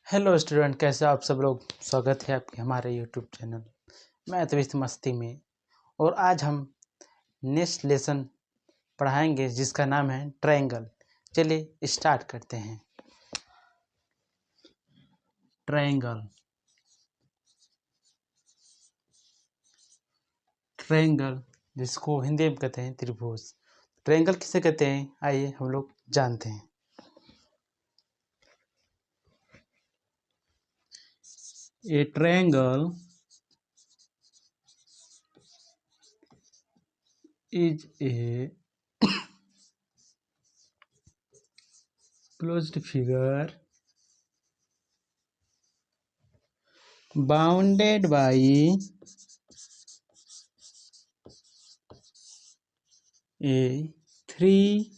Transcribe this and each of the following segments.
Hello student, कैसे आप सब लोग। स्वागत है आपके हमारे यूट्यूब चैनल। मैं तो इस मस्ती में, और आज हम नेक्स्ट लेसन पढ़ाएंगे जिसका नाम है ट्रायंगल। चलिए स्टार्ट करते हैं। ट्रायंगल ट्रायंगल जिसको हिंदी में कहते हैं त्रिभुज। ट्रायंगल किसे कहते हैं, आइए हम लोग जानते हैं। ए triangle is a closed figure bounded by a three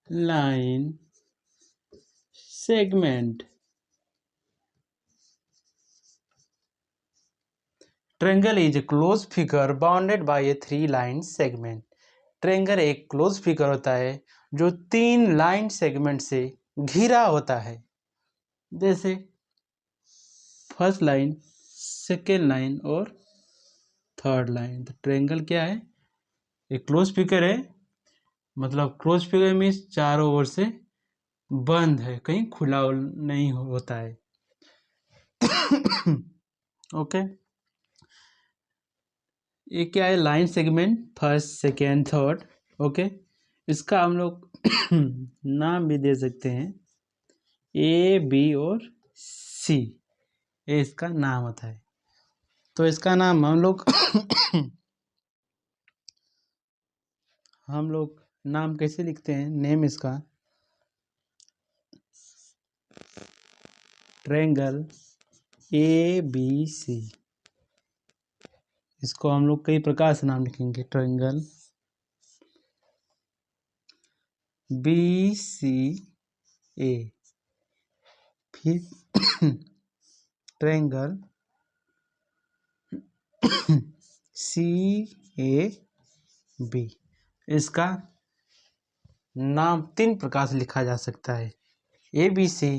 line segment. Triangle is a closed figure bounded by a three line segment. Triangle एक क्लोज फिगर होता है जो 3 लाइन सेगमेंट से घिरा होता है। जैसे फर्स्ट लाइन, सेकेंड लाइन और थर्ड लाइन। तो ट्रायंगल क्या है? एक क्लोज फिगर है, मतलब क्लोज फिगर मीन्स चारों ओर से बंद है, कहीं खुला नहीं होता है। ओके, ये क्या है? Line segment, first second third. Okay, इसका हम लोग नाम भी दे सकते हैं, ए बी और सी। ये इसका नाम होता है। तो इसका नाम हम लोग नाम कैसे लिखते हैं? नेम इसका ट्रायंगल ए बी सी। इसको हम लोग कई प्रकार से नाम लिखेंगे। ट्रायंगल बी सी ए, फिर ट्रायंगल सी ए बी। इसका नाम 3 प्रकार से लिखा जा सकता है, A B C,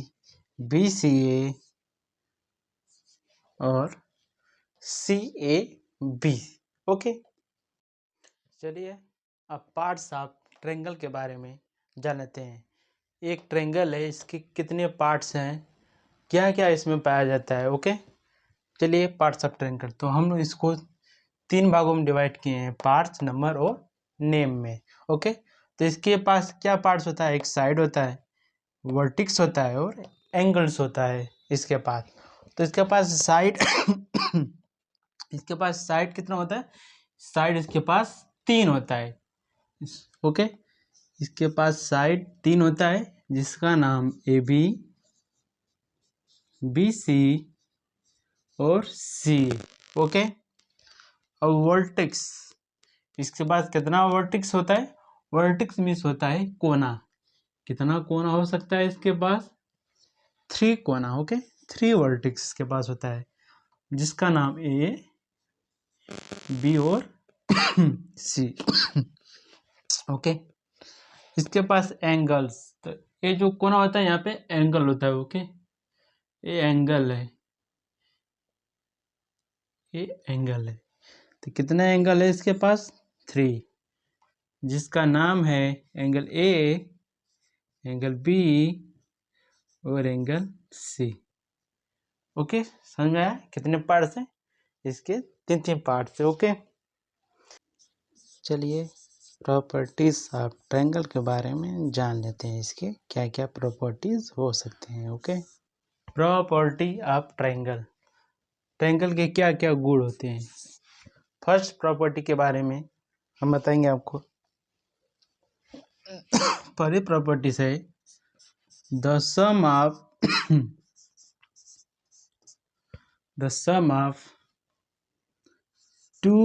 B C ए और सी ए बी। ओके, चलिए अब पार्ट्स ऑफ ट्रायंगल के बारे में जान लेते हैं। एक ट्रायंगल है, इसके कितने पार्ट्स हैं, क्या क्या इसमें पाया जाता है। ओके, चलिए पार्ट्स ऑफ ट्रायंगल। तो हम लोग इसको 3 भागों में डिवाइड किए हैं, पार्ट्स, नंबर और नेम में। ओके, तो इसके पास क्या पार्ट्स होता है? एक साइड होता है, वर्टिक्स होता है और एंगल्स होता है इसके पास। तो इसके पास साइड इसके पास साइड कितना होता है? साइड इसके पास 3 होता है। ओके, इसके पास साइड 3 होता है, जिसका नाम ए बी, बी सी और सी। ओके, और वर्टेक्स, इसके पास कितना वर्टेक्स होता है? वर्टेक्स मीन्स होता है कोना। कितना कोना हो सकता है इसके पास? 3 कोना। ओके, 3 वर्टेक्स इसके पास होता है, जिसका नाम ए बी और सी। ओके, इसके पास एंगल्स, तो ये जो कोना होता है यहाँ पे एंगल होता है। ओके, ये एंगल है, ये एंगल है। तो कितने एंगल है इसके पास? 3, जिसका नाम है एंगल ए, एंगल बी और एंगल सी। ओके, समझ में आया कितने पार्ट्स हैं इसके? 3 पार्ट्स है। ओके, चलिए प्रॉपर्टीज ऑफ ट्रायंगल के बारे में जान लेते हैं। इसके क्या क्या प्रॉपर्टीज हो सकते हैं। Okay, property of triangle. Triangle के क्या क्या गुण होते हैं? फर्स्ट प्रॉपर्टी के बारे में हम बताएंगे आपको। पहली प्रॉपर्टी है the sum of the sum of 2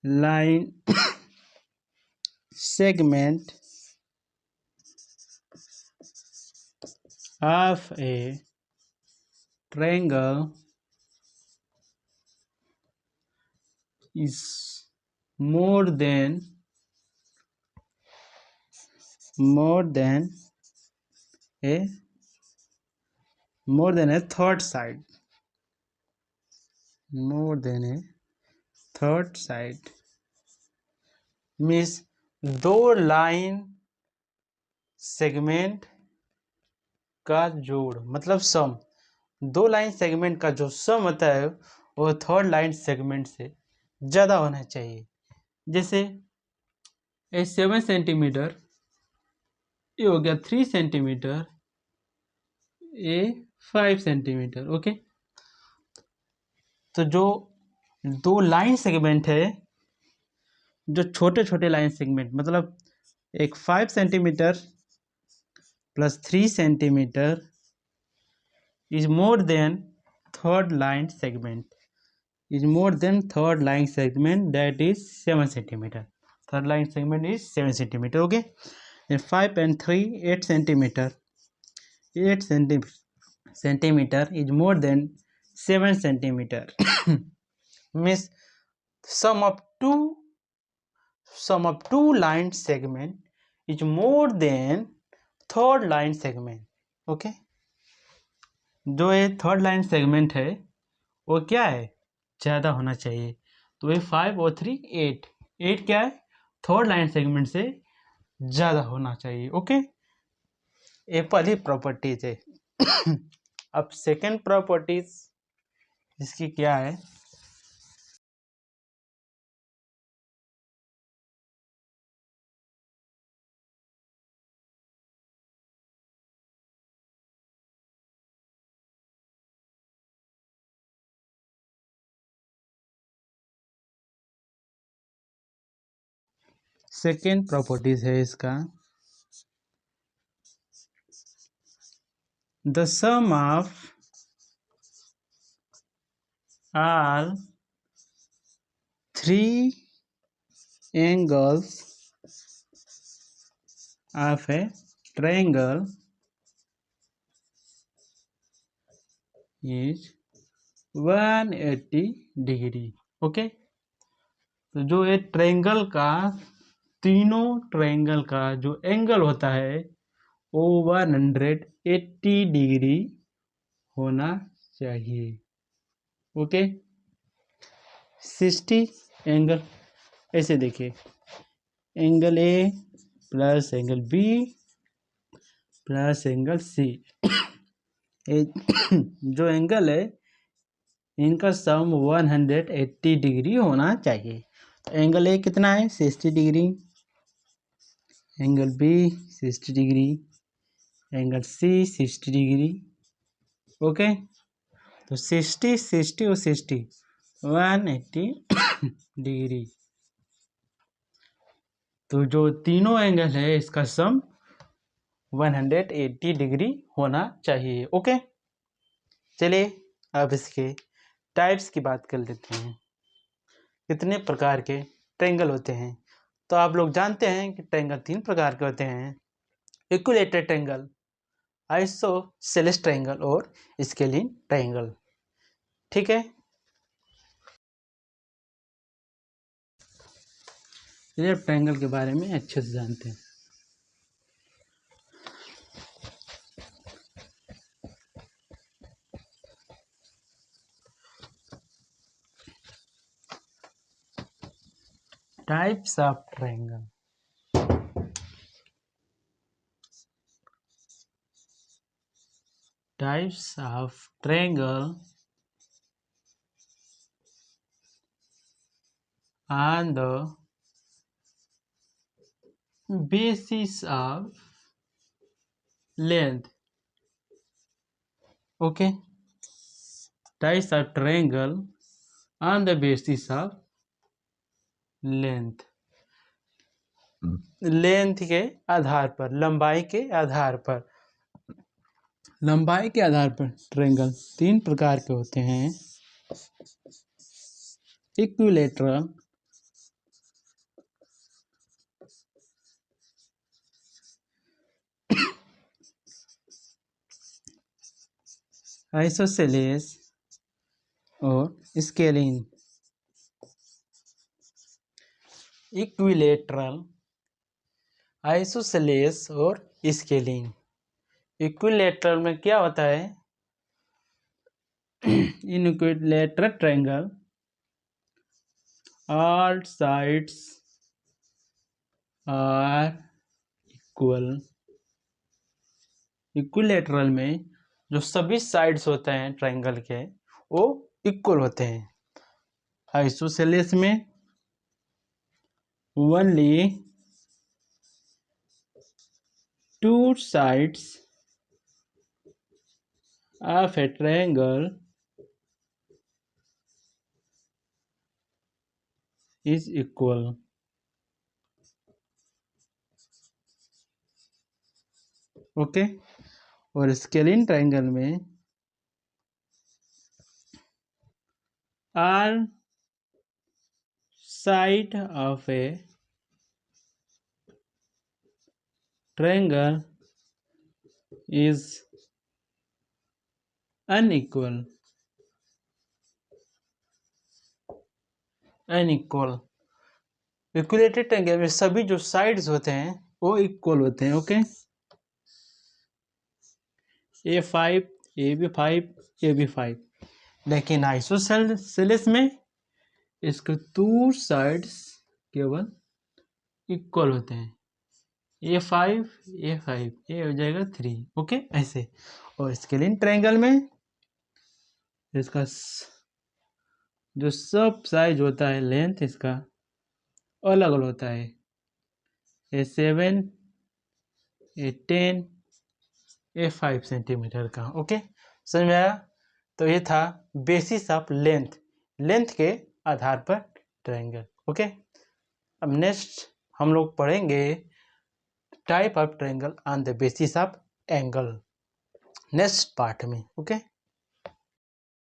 line segment of a triangle is more than a more than a third side, more than a third side means दो लाइन सेगमेंट का जोड़, मतलब सम। दो लाइन सेगमेंट का जो सम होता है वो थर्ड लाइन सेगमेंट से ज़्यादा होना चाहिए। जैसे ए 7 सेंटीमीटर, ये हो गया 3 सेंटीमीटर, ए 5 सेंटीमीटर। ओके, तो जो दो लाइन सेगमेंट है, जो छोटे छोटे लाइन सेगमेंट, मतलब एक 5 centimetre plus 3 centimetre is more than third line segment, is more than third line segment, that is 7 centimeter. Third line segment is 7 centimeter. Okay, and 5 and 3 8 centimeter, 8 centimeter is more than 7 centimeter. Means sum of two line segment is more than third line segment. Okay, जो ये third line segment है वो क्या है, ज़्यादा होना चाहिए। तो ये 5 और 3 8, 8 क्या है, थर्ड लाइन सेगमेंट से ज़्यादा होना चाहिए। ओके, ये पहली प्रॉपर्टीज है। अब सेकेंड प्रॉपर्टीज इसकी क्या है, सेकेंड प्रॉपर्टीज है इसका, the sum of all three angles of a triangle is 180 degree. Okay, तो जो ये ट्रायंगल का, तीनों ट्रायंगल का जो एंगल होता है वो 180 डिग्री होना चाहिए। ओके, 60 एंगल, ऐसे देखिए, angle A plus angle B plus angle C, जो एंगल है इनका सम 180 डिग्री होना चाहिए। तो एंगल ए कितना है, 60 degree, angle B 60 degree, angle C 60 degree. Okay, तो 60 60 और 60 180 डिग्री। तो जो तीनों एंगल है इसका सम 180 डिग्री होना चाहिए। ओके, चलिए अब इसके टाइप्स की बात कर लेते हैं, कितने प्रकार के ट्रायंगल होते हैं। तो आप लोग जानते हैं कि ट्रायंगल 3 प्रकार के होते हैं, इक्विलेटरल ट्रायंगल, आइसोसेलेस ट्रायंगल और स्केलिन ट्रायंगल। ठीक है, चलिए अब ट्रायंगल के बारे में अच्छे से जानते हैं। Types of triangle, types of triangle on the basis of length. Okay, types of triangle on the basis of length, length के आधार पर, लंबाई के आधार पर। लंबाई के आधार पर ट्रायंगल 3 प्रकार के होते हैं, इक्विलेटरल, आइसोसेलेस और स्केलिन। इक्विलेटरल, आइसोसेलेस और स्केलिन, इक्विलैटरल में क्या होता है? In equilateral triangle all sides are equal। Equilateral में जो सभी साइड्स होते हैं ट्रायंगल के वो इक्वल होते हैं। आइसोसेलेस में only two sides of a triangle is equal। Okay. और स्केलिन ट्रायंगल में all side of a triangle is unequal। Unequal. Equilateral triangle में सभी जो साइड्स होते हैं वो इक्वल होते हैं। ओके। A5 AB5 AB5। लेकिन आइसोसेलेस में इसके टू साइड्स केवल इक्वल होते हैं। A5 A5 ये हो जाएगा 3। ओके ऐसे। और स्केलिन ट्रायंगल में इसका जो सब साइज होता है लेंथ इसका अलग अलग होता है। A7 A10 A5 सेंटीमीटर का। ओके समझ में आया? तो ये था बेसिस ऑफ लेंथ के आधार पर ट्रायंगल। ओके। अब नेक्स्ट हम लोग पढ़ेंगे type of triangle on the basis of angle next part में। ओके।